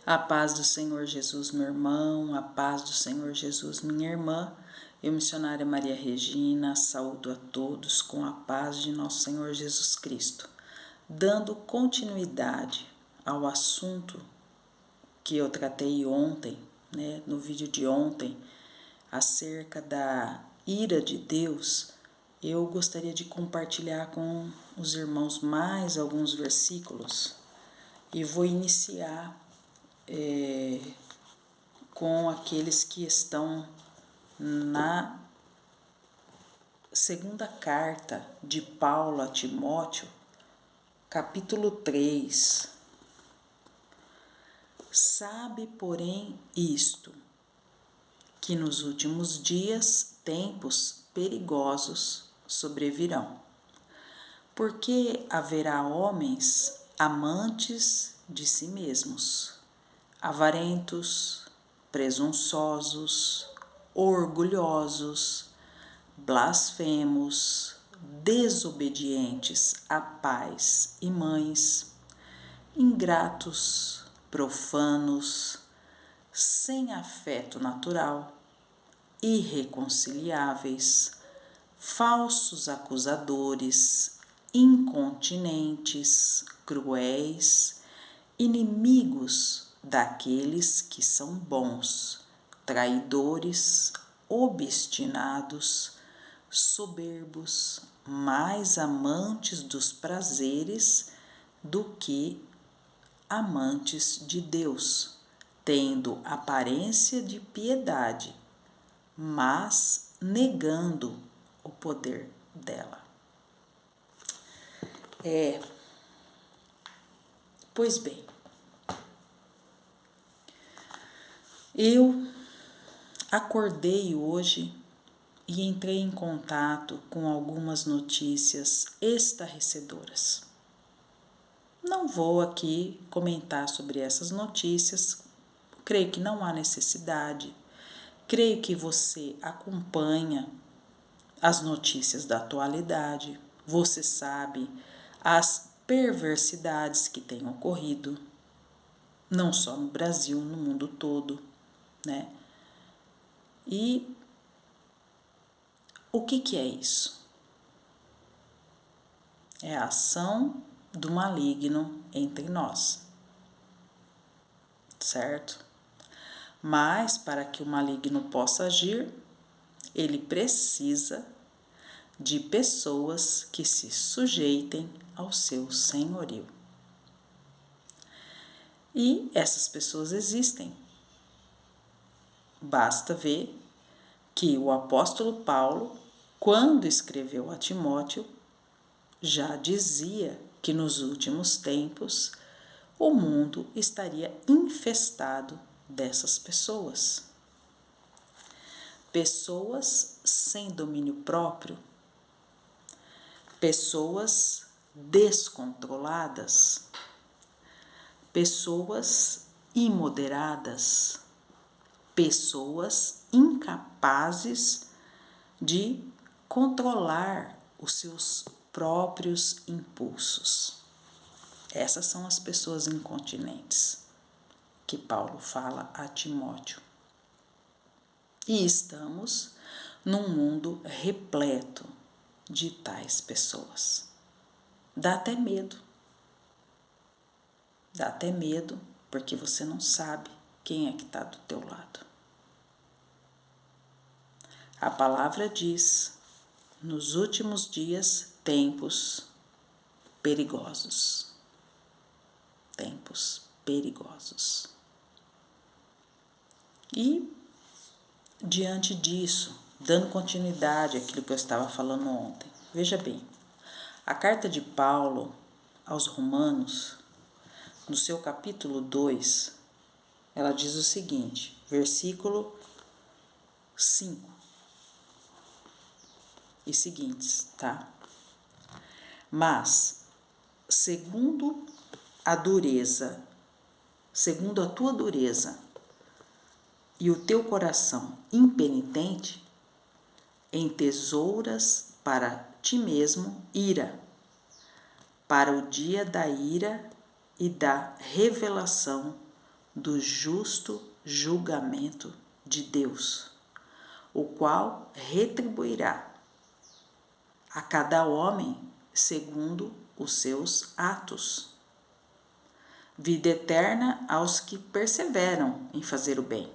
A paz do Senhor Jesus, meu irmão, a paz do Senhor Jesus, minha irmã. Eu, missionária Maria Regina, saúdo a todos com a paz de nosso Senhor Jesus Cristo. Dando continuidade ao assunto que eu tratei ontem, no vídeo de ontem, acerca da ira de Deus, eu gostaria de compartilhar com os irmãos mais alguns versículos e vou iniciar com aqueles que estão na segunda carta de Paulo a Timóteo, capítulo 3. Sabe, porém, isto, que nos últimos dias tempos perigosos sobrevirão, porque haverá homens amantes de si mesmos, avarentos, presunçosos, orgulhosos, blasfemos, desobedientes a pais e mães, ingratos, profanos, sem afeto natural, irreconciliáveis, falsos acusadores, incontinentes, cruéis, inimigos daqueles que são bons, traidores, obstinados, soberbos, mais amantes dos prazeres do que amantes de Deus, tendo aparência de piedade, mas negando o poder dela. Pois bem, eu acordei hoje e entrei em contato com algumas notícias estarrecedoras. Não vou aqui comentar sobre essas notícias, creio que não há necessidade, creio que você acompanha as notícias da atualidade, você sabe as perversidades que têm ocorrido, não só no Brasil, no mundo todo, né? E o que é isso? É a ação do maligno entre nós, certo? Mas para que o maligno possa agir, ele precisa de pessoas que se sujeitem ao seu senhorio. E essas pessoas existem. Basta ver que o apóstolo Paulo, quando escreveu a Timóteo, já dizia que nos últimos tempos o mundo estaria infestado dessas pessoas. Pessoas sem domínio próprio, pessoas descontroladas, pessoas imoderadas, pessoas incapazes de controlar os seus próprios impulsos. Essas são as pessoas incontinentes que Paulo fala a Timóteo. E estamos num mundo repleto de tais pessoas. Dá até medo. Dá até medo porque você não sabe quem é que está do teu lado. A palavra diz, nos últimos dias, tempos perigosos. Tempos perigosos. E, diante disso, dando continuidade àquilo que eu estava falando ontem, veja bem, a carta de Paulo aos Romanos, no seu capítulo 2, ela diz o seguinte, versículo 5 e seguintes, tá? Mas, segundo a tua dureza e o teu coração impenitente, entesouras para ti mesmo ira, para o dia da ira e da revelação do justo julgamento de Deus, o qual retribuirá a cada homem segundo os seus atos. Vida eterna aos que perseveram em fazer o bem,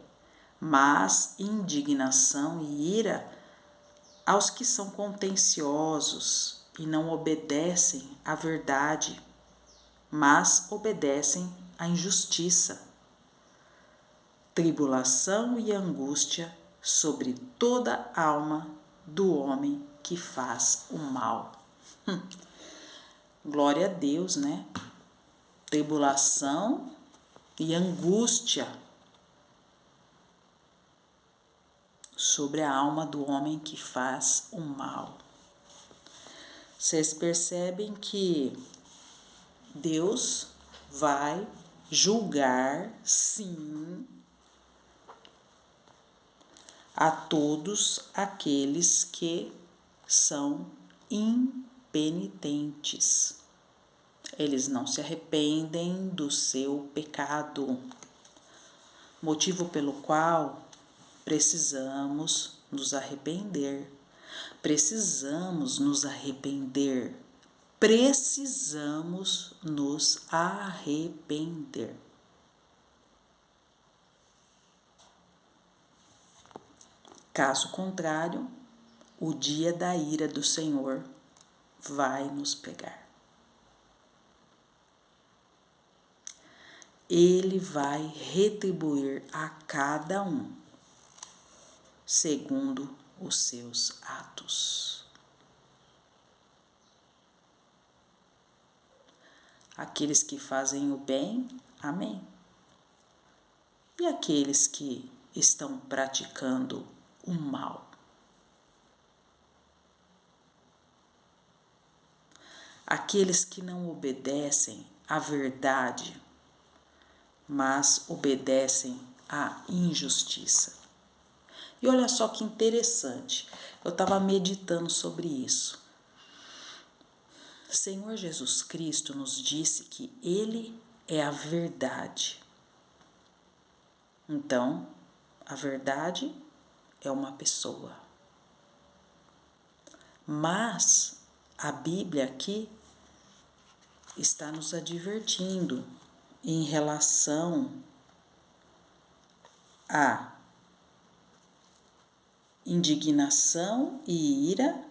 mas indignação e ira aos que são contenciosos e não obedecem à verdade, mas obedecem à injustiça. Tribulação e angústia sobre toda a alma do homem que faz o mal. Glória a Deus, né? Tribulação e angústia sobre a alma do homem que faz o mal. Vocês percebem que Deus vai julgar, sim, a todos aqueles que são impenitentes. Eles não se arrependem do seu pecado, motivo pelo qual precisamos nos arrepender. Precisamos nos arrepender. Precisamos nos arrepender. Caso contrário, o dia da ira do Senhor vai nos pegar. Ele vai retribuir a cada um segundo os seus atos. Aqueles que fazem o bem, amém. E aqueles que estão praticando o mal? Aqueles que não obedecem à verdade, mas obedecem à injustiça. E olha só que interessante, eu estava meditando sobre isso. Senhor Jesus Cristo nos disse que Ele é a verdade. Então, a verdade é uma pessoa. Mas a Bíblia aqui está nos advertindo em relação a indignação e ira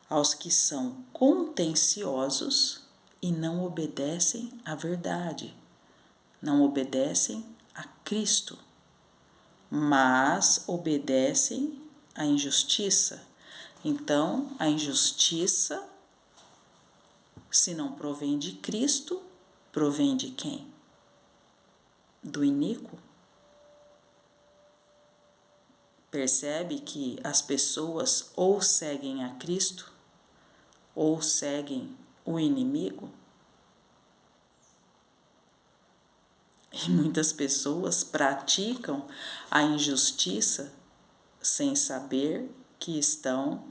aos que são contenciosos e não obedecem à verdade, não obedecem a Cristo, mas obedecem à injustiça. Então, a injustiça, se não provém de Cristo, provém de quem? Do iníquo. Percebe que as pessoas ou seguem a Cristo ou seguem o inimigo? E muitas pessoas praticam a injustiça sem saber que estão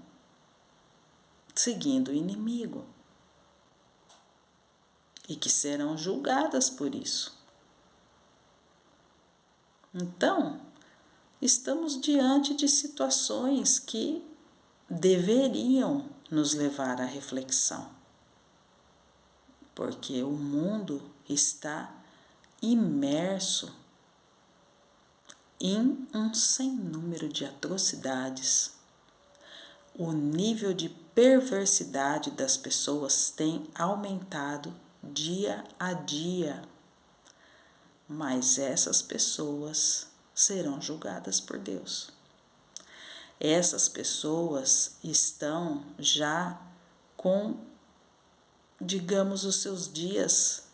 seguindo o inimigo e que serão julgadas por isso. Então, estamos diante de situações que deveriam nos levar à reflexão, porque o mundo está imerso em um sem número de atrocidades. O nível de perversidade das pessoas tem aumentado dia a dia, mas essas pessoas serão julgadas por Deus. Essas pessoas estão já com, digamos, os seus dias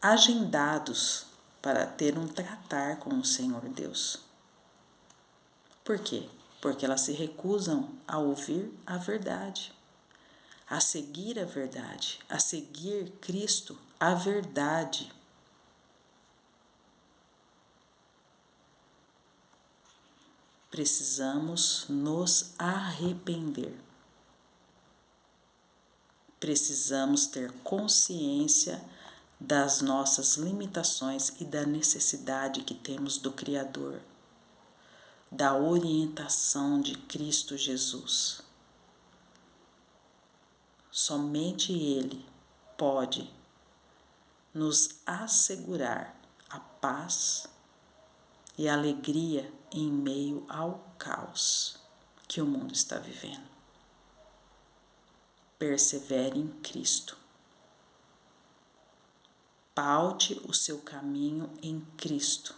agendados para ter um tratar com o Senhor Deus. Por quê? Porque elas se recusam a ouvir a verdade, a seguir a verdade, a seguir Cristo, a verdade. Precisamos nos arrepender. Precisamos ter consciência das nossas limitações e da necessidade que temos do Criador, da orientação de Cristo Jesus. Somente Ele pode nos assegurar a paz e a alegria em meio ao caos que o mundo está vivendo. Persevere em Cristo. Paute o seu caminho em Cristo.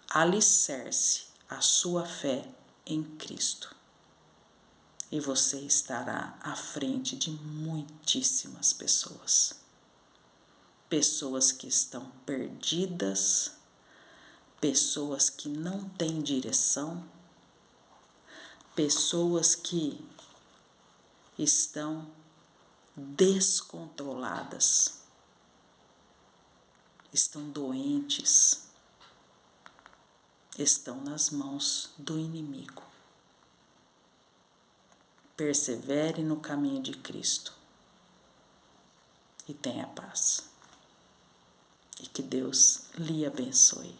Alicerce a sua fé em Cristo. E você estará à frente de muitíssimas pessoas. Pessoas que estão perdidas, pessoas que não têm direção, pessoas que estão descontroladas, estão doentes, estão nas mãos do inimigo. Persevere no caminho de Cristo e tenha paz. E que Deus lhe abençoe.